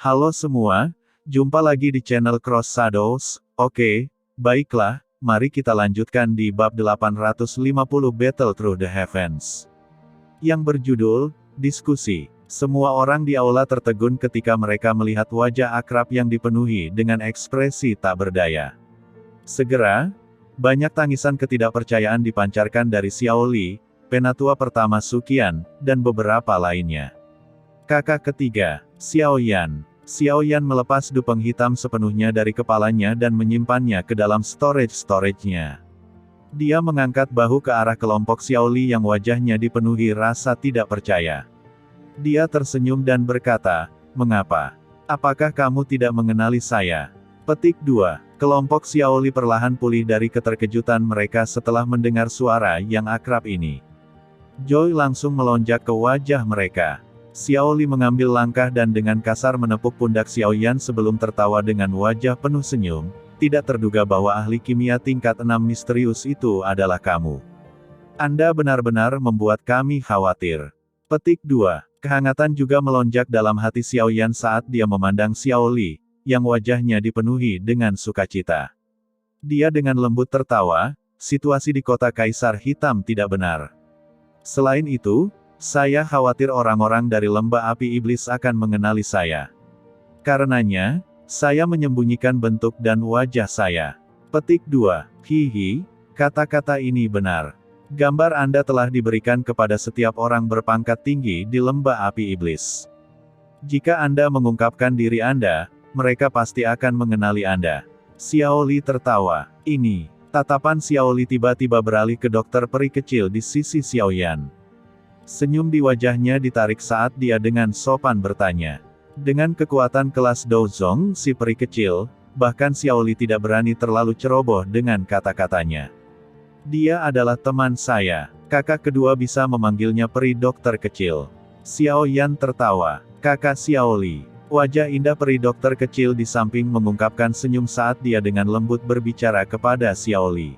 Halo semua, jumpa lagi di channel Cross Shadows. Oke, baiklah, mari kita lanjutkan di bab 850 Battle Through the Heavens. Yang berjudul, Diskusi. Semua orang di aula tertegun ketika mereka melihat wajah akrab yang dipenuhi dengan ekspresi tak berdaya. Segera, banyak tangisan ketidakpercayaan dipancarkan dari Xiao Li, penatua pertama Suqian, dan beberapa lainnya. Kakak ketiga, Xiao Yan. Xiao Yan melepas dupeng hitam sepenuhnya dari kepalanya dan menyimpannya ke dalam storage-nya. Dia mengangkat bahu ke arah kelompok Xiao Li yang wajahnya dipenuhi rasa tidak percaya. Dia tersenyum dan berkata, "Mengapa? Apakah kamu tidak mengenali saya?" Petik 2. Kelompok Xiao Li perlahan pulih dari keterkejutan mereka setelah mendengar suara yang akrab ini. Joy langsung melonjak ke wajah mereka. Xiao Li mengambil langkah dan dengan kasar menepuk pundak Xiao Yan sebelum tertawa dengan wajah penuh senyum. Tidak terduga bahwa ahli kimia tingkat 6 misterius itu adalah kamu. Anda benar-benar membuat kami khawatir. Petik 2. Kehangatan juga melonjak dalam hati Xiao Yan saat dia memandang Xiao Li, yang wajahnya dipenuhi dengan sukacita. Dia dengan lembut tertawa, situasi di kota Kaisar Hitam tidak benar. Selain itu, saya khawatir orang-orang dari lembah api iblis akan mengenali saya. Karenanya, saya menyembunyikan bentuk dan wajah saya. Petik 2. Hihi, kata-kata ini benar. Gambar Anda telah diberikan kepada setiap orang berpangkat tinggi di lembah api iblis. Jika Anda mengungkapkan diri Anda, mereka pasti akan mengenali Anda. Xiao Li tertawa. Ini, tatapan Xiao Li tiba-tiba beralih ke dokter peri kecil di sisi Xiao Yan. Senyum di wajahnya ditarik saat dia dengan sopan bertanya. Dengan kekuatan kelas Douzong si peri kecil, bahkan Xiao Li tidak berani terlalu ceroboh dengan kata-katanya. Dia adalah teman saya. Kakak kedua bisa memanggilnya peri dokter kecil. Xiao Yan tertawa. Kakak Xiao Li. Wajah indah peri dokter kecil di samping mengungkapkan senyum saat dia dengan lembut berbicara kepada Xiao Li.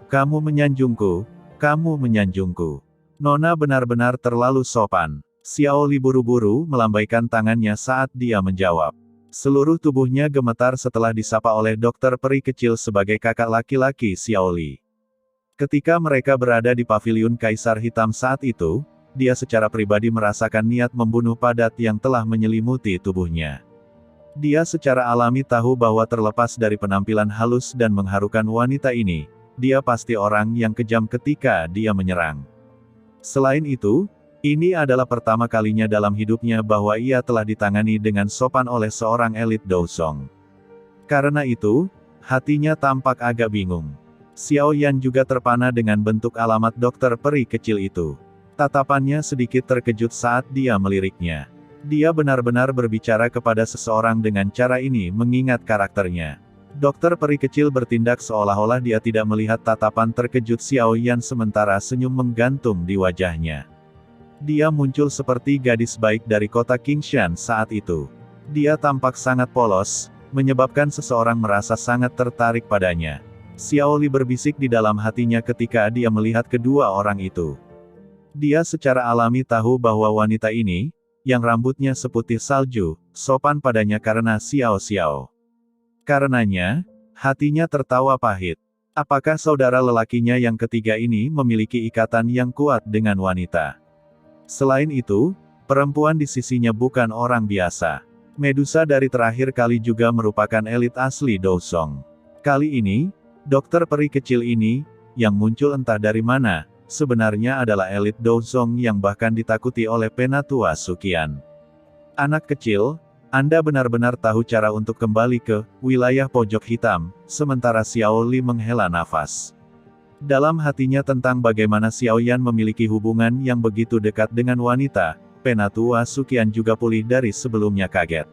Kamu menyanjungku. Kamu menyanjungku. Nona benar-benar terlalu sopan. Xiao Li buru-buru melambaikan tangannya saat dia menjawab. Seluruh tubuhnya gemetar setelah disapa oleh dokter peri kecil sebagai kakak laki-laki Xiao Li. Ketika mereka berada di paviliun Kaisar Hitam saat itu, dia secara pribadi merasakan niat membunuh padat yang telah menyelimuti tubuhnya. Dia secara alami tahu bahwa terlepas dari penampilan halus dan mengharukan wanita ini, dia pasti orang yang kejam ketika dia menyerang. Selain itu, ini adalah pertama kalinya dalam hidupnya bahwa ia telah ditangani dengan sopan oleh seorang elit Douzong. Karena itu, hatinya tampak agak bingung. Xiao Yan juga terpana dengan bentuk alamat dokter peri kecil itu. Tatapannya sedikit terkejut saat dia meliriknya. Dia benar-benar berbicara kepada seseorang dengan cara ini mengingat karakternya. Dokter peri kecil bertindak seolah-olah dia tidak melihat tatapan terkejut Xiao Yan sementara senyum menggantung di wajahnya. Dia muncul seperti gadis baik dari kota Qingshan saat itu. Dia tampak sangat polos, menyebabkan seseorang merasa sangat tertarik padanya. Xiao Li berbisik di dalam hatinya ketika dia melihat kedua orang itu. Dia secara alami tahu bahwa wanita ini, yang rambutnya seputih salju, sopan padanya karena Xiao. Karenanya, hatinya tertawa pahit. Apakah saudara lelakinya yang ketiga ini memiliki ikatan yang kuat dengan wanita? Selain itu, perempuan di sisinya bukan orang biasa. Medusa dari terakhir kali juga merupakan elit asli Douzong. Kali ini, dokter peri kecil ini, yang muncul entah dari mana, sebenarnya adalah elit Douzong yang bahkan ditakuti oleh penatua Suqian. Anak kecil, Anda benar-benar tahu cara untuk kembali ke wilayah pojok hitam, sementara Xiao Li menghela nafas. Dalam hatinya tentang bagaimana Xiao Yan memiliki hubungan yang begitu dekat dengan wanita, penatua Suqian juga pulih dari sebelumnya kaget.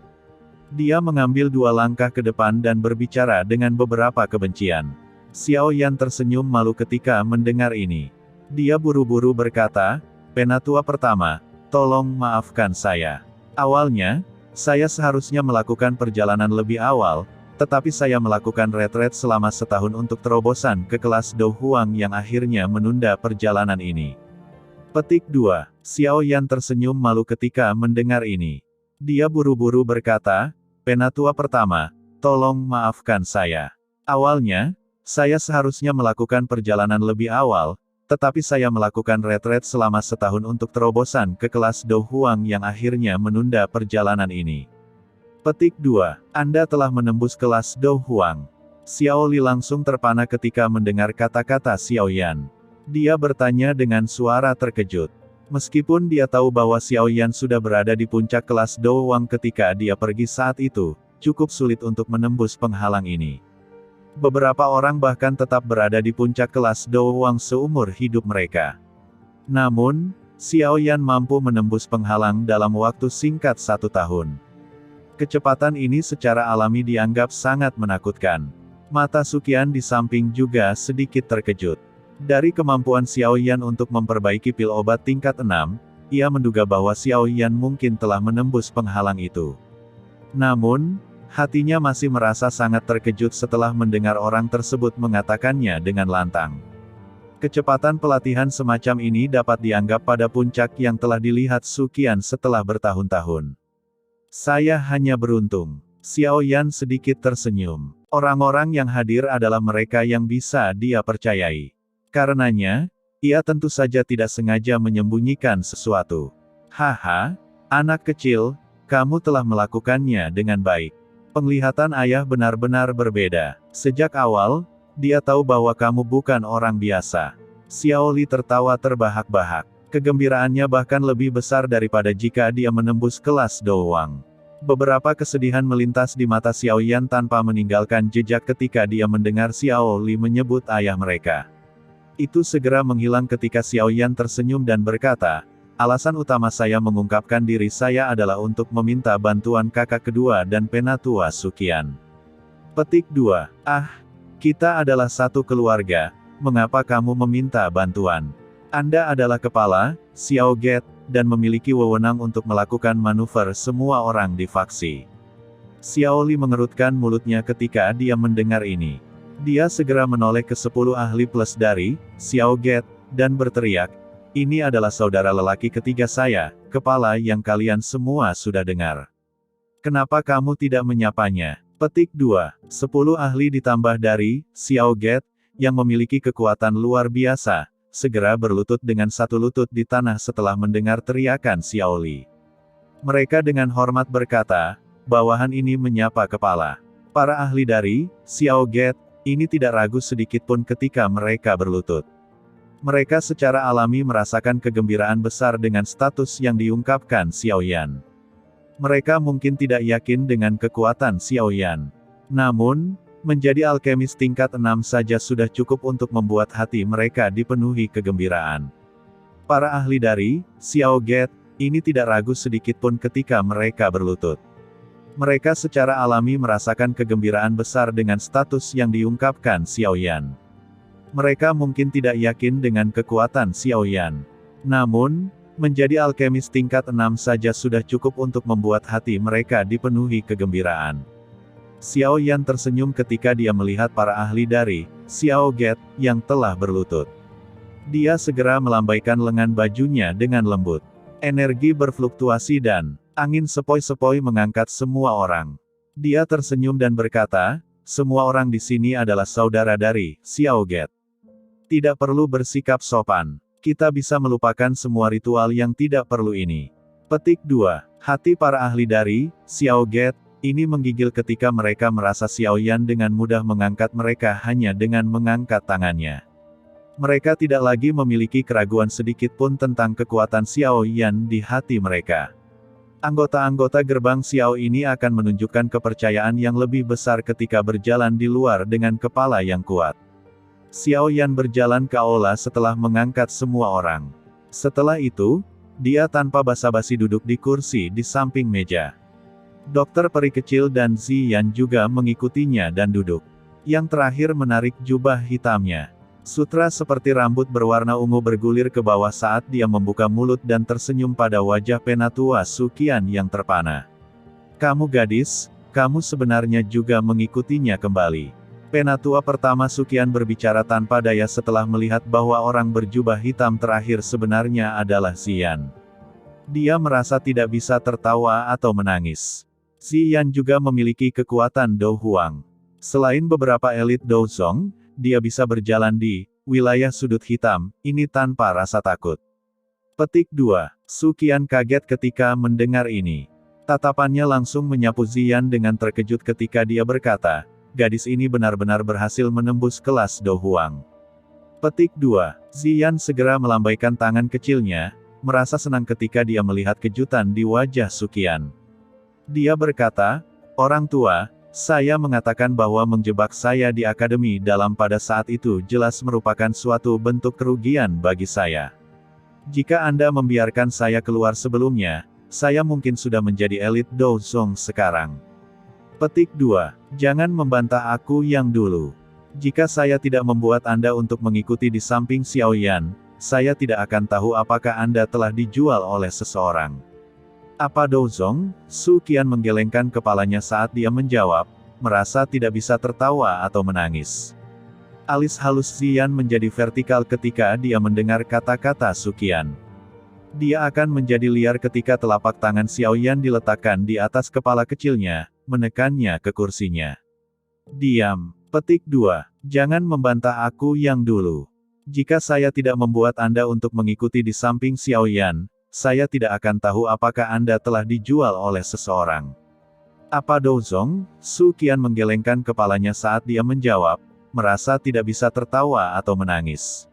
Dia mengambil 2 langkah ke depan dan berbicara dengan beberapa kebencian. Xiao Yan tersenyum malu ketika mendengar ini. Dia buru-buru berkata, "Penatua pertama, tolong maafkan saya. Awalnya, saya seharusnya melakukan perjalanan lebih awal, tetapi saya melakukan retret selama setahun untuk terobosan ke kelas Do Huang yang akhirnya menunda perjalanan ini." Petik 2. Xiao Yan tersenyum malu ketika mendengar ini. Dia buru-buru berkata, "Penatua pertama, tolong maafkan saya. Awalnya, saya seharusnya melakukan perjalanan lebih awal, tetapi saya melakukan retret selama setahun untuk terobosan ke kelas Do Huang yang akhirnya menunda perjalanan ini." Petik 2. Anda telah menembus kelas Do Huang. Xiao Li langsung terpana ketika mendengar kata-kata Xiao Yan. Dia bertanya dengan suara terkejut. Meskipun dia tahu bahwa Xiao Yan sudah berada di puncak kelas Do Huang ketika dia pergi saat itu, cukup sulit untuk menembus penghalang ini. Beberapa orang bahkan tetap berada di puncak kelas Do Huang seumur hidup mereka. Namun, Xiao Yan mampu menembus penghalang dalam waktu singkat 1 tahun. Kecepatan ini secara alami dianggap sangat menakutkan. Mata Suqian di samping juga sedikit terkejut. Dari kemampuan Xiao Yan untuk memperbaiki pil obat tingkat 6, ia menduga bahwa Xiao Yan mungkin telah menembus penghalang itu. Namun, hatinya masih merasa sangat terkejut setelah mendengar orang tersebut mengatakannya dengan lantang. Kecepatan pelatihan semacam ini dapat dianggap pada puncak yang telah dilihat Suqian setelah bertahun-tahun. Saya hanya beruntung. Xiao Yan sedikit tersenyum. Orang-orang yang hadir adalah mereka yang bisa dia percayai. Karenanya, ia tentu saja tidak sengaja menyembunyikan sesuatu. Haha, anak kecil, kamu telah melakukannya dengan baik. Penglihatan ayah benar-benar berbeda. Sejak awal, dia tahu bahwa kamu bukan orang biasa. Xiao Li tertawa terbahak-bahak. Kegembiraannya bahkan lebih besar daripada jika dia menembus kelas Do Huang. Beberapa kesedihan melintas di mata Xiao Yan tanpa meninggalkan jejak ketika dia mendengar Xiao Li menyebut ayah mereka. Itu segera menghilang ketika Xiao Yan tersenyum dan berkata, "Alasan utama saya mengungkapkan diri saya adalah untuk meminta bantuan kakak kedua dan Penatua Suqian." Petik 2. Ah, kita adalah satu keluarga, mengapa kamu meminta bantuan? Anda adalah kepala, Xiao Get, dan memiliki wewenang untuk melakukan manuver semua orang di faksi. Xiao Li mengerutkan mulutnya ketika dia mendengar ini. Dia segera menoleh ke 10 ahli plus dari Xiao Get, dan berteriak, "Ini adalah saudara lelaki ketiga saya, kepala yang kalian semua sudah dengar. Kenapa kamu tidak menyapanya?" Petik 2. 10 ahli ditambah dari Xiao Get, yang memiliki kekuatan luar biasa, segera berlutut dengan satu lutut di tanah setelah mendengar teriakan Xiao Li. Mereka dengan hormat berkata, bawahan ini menyapa kepala. Para ahli dari Xiao Get ini tidak ragu sedikit pun ketika mereka berlutut. Mereka secara alami merasakan kegembiraan besar dengan status yang diungkapkan Xiao Yan. Mereka mungkin tidak yakin dengan kekuatan Xiao Yan. Namun, menjadi alkemis tingkat 6 saja sudah cukup untuk membuat hati mereka dipenuhi kegembiraan. Para ahli dari Xiao Get ini tidak ragu sedikit pun ketika mereka berlutut. Mereka secara alami merasakan kegembiraan besar dengan status yang diungkapkan Xiao Yan. Mereka mungkin tidak yakin dengan kekuatan Xiao Yan. Namun, menjadi alkemis tingkat 6 saja sudah cukup untuk membuat hati mereka dipenuhi kegembiraan. Xiao Yan tersenyum ketika dia melihat para ahli dari Xiao Get yang telah berlutut. Dia segera melambaikan lengan bajunya dengan lembut. Energi berfluktuasi dan angin sepoi-sepoi mengangkat semua orang. Dia tersenyum dan berkata, "Semua orang di sini adalah saudara dari Xiao Get. Tidak perlu bersikap sopan. Kita bisa melupakan semua ritual yang tidak perlu ini." Petik 2. Hati para ahli dari Xiao Get ini menggigil ketika mereka merasa Xiao Yan dengan mudah mengangkat mereka hanya dengan mengangkat tangannya. Mereka tidak lagi memiliki keraguan sedikit pun tentang kekuatan Xiao Yan di hati mereka. Anggota-anggota gerbang Xiao ini akan menunjukkan kepercayaan yang lebih besar ketika berjalan di luar dengan kepala yang kuat. Xiao Yan berjalan ke aula setelah mengangkat semua orang. Setelah itu, dia tanpa basa-basi duduk di kursi di samping meja. Dokter peri kecil dan Ziyan juga mengikutinya dan duduk. Yang terakhir menarik jubah hitamnya. Sutra seperti rambut berwarna ungu bergulir ke bawah saat dia membuka mulut dan tersenyum pada wajah Penatua Suqian yang terpana. "Kamu gadis, kamu sebenarnya juga mengikutinya kembali." Penatua pertama Suqian berbicara tanpa daya setelah melihat bahwa orang berjubah hitam terakhir sebenarnya adalah Ziyan. Dia merasa tidak bisa tertawa atau menangis. Ziyan juga memiliki kekuatan Do Huang. Selain beberapa elit Do Zong, dia bisa berjalan di wilayah sudut hitam ini tanpa rasa takut. Petik 2. Su Qian kaget ketika mendengar ini. Tatapannya langsung menyapu Ziyan dengan terkejut ketika dia berkata, gadis ini benar-benar berhasil menembus kelas Do Huang. Petik 2. Ziyan segera melambaikan tangan kecilnya, merasa senang ketika dia melihat kejutan di wajah Su Qian. Dia berkata, orang tua, saya mengatakan bahwa menjebak saya di akademi dalam pada saat itu jelas merupakan suatu bentuk kerugian bagi saya. Jika Anda membiarkan saya keluar sebelumnya, saya mungkin sudah menjadi elit Do Zong sekarang. Petik 2. Jangan membantah aku yang dulu. Jika saya tidak membuat Anda untuk mengikuti di samping Xiao Yan, saya tidak akan tahu apakah Anda telah dijual oleh seseorang. Apa Do Zong? Su Qian menggelengkan kepalanya saat dia menjawab, merasa tidak bisa tertawa atau menangis. Alis halus Ziyan menjadi vertikal ketika dia mendengar kata-kata Su Qian. Dia akan menjadi liar ketika telapak tangan Xiao Yan diletakkan di atas kepala kecilnya, menekannya ke kursinya. Diam. Petik 2. Jangan membantah aku yang dulu. Jika saya tidak membuat Anda untuk mengikuti di samping Xiao Yan, saya tidak akan tahu apakah Anda telah dijual oleh seseorang. Apa Do Zong? Su Qian menggelengkan kepalanya saat dia menjawab, merasa tidak bisa tertawa atau menangis.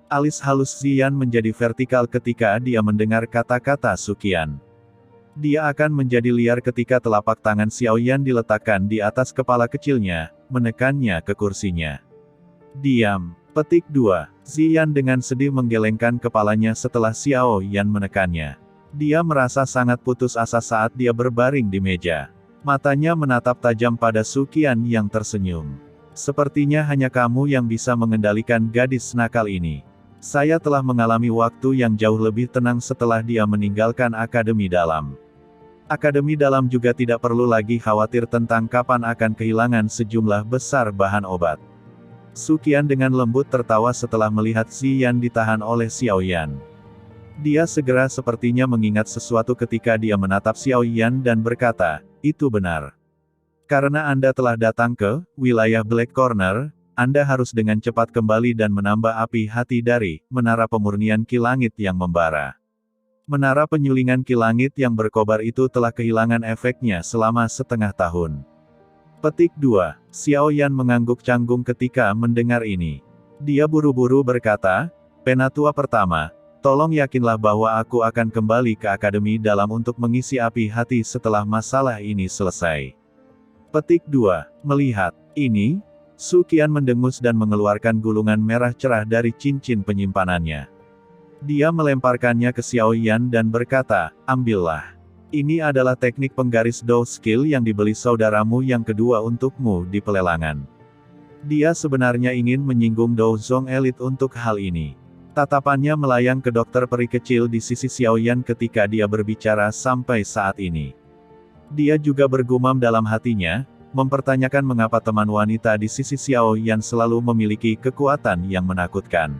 Alis halus Ziyan menjadi vertikal ketika dia mendengar kata-kata Su Qian. Dia akan menjadi liar ketika telapak tangan Xiao Yan diletakkan di atas kepala kecilnya, menekannya ke kursinya. Diam. Petik 2. Ziyan dengan sedih menggelengkan kepalanya setelah Xiao Yan menekannya. Dia merasa sangat putus asa saat dia berbaring di meja. Matanya menatap tajam pada Su Qian yang tersenyum. Sepertinya hanya kamu yang bisa mengendalikan gadis nakal ini. Saya telah mengalami waktu yang jauh lebih tenang setelah dia meninggalkan Akademi Dalam. Akademi Dalam juga tidak perlu lagi khawatir tentang kapan akan kehilangan sejumlah besar bahan obat. Su Qian dengan lembut tertawa setelah melihat Ziyan ditahan oleh Xiao Yan. Dia segera sepertinya mengingat sesuatu ketika dia menatap Xiao Yan dan berkata, itu benar. Karena Anda telah datang ke wilayah Black Corner, Anda harus dengan cepat kembali dan menambah api hati dari menara pemurnian Ki Langit yang membara. Menara penyulingan Ki Langit yang berkobar itu telah kehilangan efeknya selama setengah tahun. Petik 2. Xiao Yan mengangguk canggung ketika mendengar ini. Dia buru-buru berkata, Penatua pertama, tolong yakinlah bahwa aku akan kembali ke Akademi Dalam untuk mengisi api hati setelah masalah ini selesai. Petik 2. Melihat ini, Su Qian mendengus dan mengeluarkan gulungan merah cerah dari cincin penyimpanannya. Dia melemparkannya ke Xiao Yan dan berkata, ambillah. Ini adalah teknik penggaris Do skill yang dibeli saudaramu yang kedua untukmu di pelelangan. Dia sebenarnya ingin menyinggung Do Zong elit untuk hal ini. Tatapannya melayang ke dokter peri kecil di sisi Xiao Yan ketika dia berbicara sampai saat ini. Dia juga bergumam dalam hatinya, mempertanyakan mengapa teman wanita di sisi Xiao Yan selalu memiliki kekuatan yang menakutkan.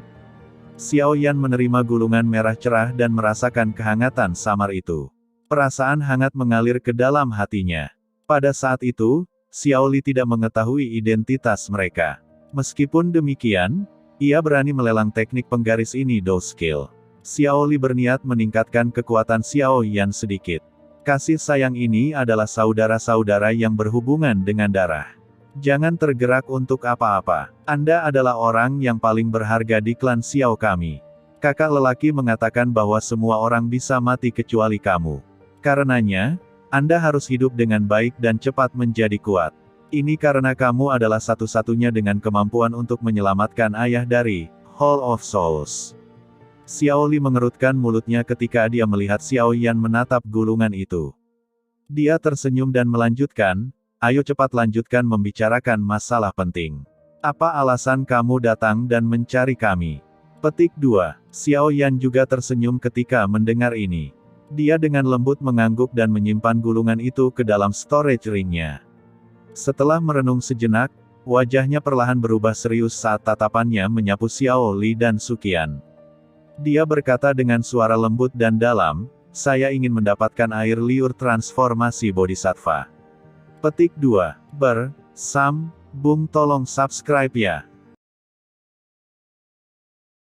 Xiao Yan menerima gulungan merah cerah dan merasakan kehangatan samar itu. Perasaan hangat mengalir ke dalam hatinya. Pada saat itu, Xiao Li tidak mengetahui identitas mereka. Meskipun demikian, ia berani melelang teknik penggaris ini Do skill. Xiao Li berniat meningkatkan kekuatan Xiao Yan sedikit. Kasih sayang ini adalah saudara-saudara yang berhubungan dengan darah. Jangan tergerak untuk apa-apa. Anda adalah orang yang paling berharga di klan Xiao kami. Kakak lelaki mengatakan bahwa semua orang bisa mati kecuali kamu. Karenanya, Anda harus hidup dengan baik dan cepat menjadi kuat. Ini karena kamu adalah satu-satunya dengan kemampuan untuk menyelamatkan ayah dari Hall of Souls. Xiao Li mengerutkan mulutnya ketika dia melihat Xiao Yan menatap gulungan itu. Dia tersenyum dan melanjutkan, ayo cepat lanjutkan membicarakan masalah penting. Apa alasan kamu datang dan mencari kami? Petik 2. Xiao Yan juga tersenyum ketika mendengar ini. Dia dengan lembut mengangguk dan menyimpan gulungan itu ke dalam storage ring-nya. Setelah merenung sejenak, wajahnya perlahan berubah serius saat tatapannya menyapu Xiao Li dan Su Qian. Dia berkata dengan suara lembut dan dalam, Saya ingin mendapatkan air liur transformasi Bodhisattva. Petik 2. Sambung tolong subscribe ya.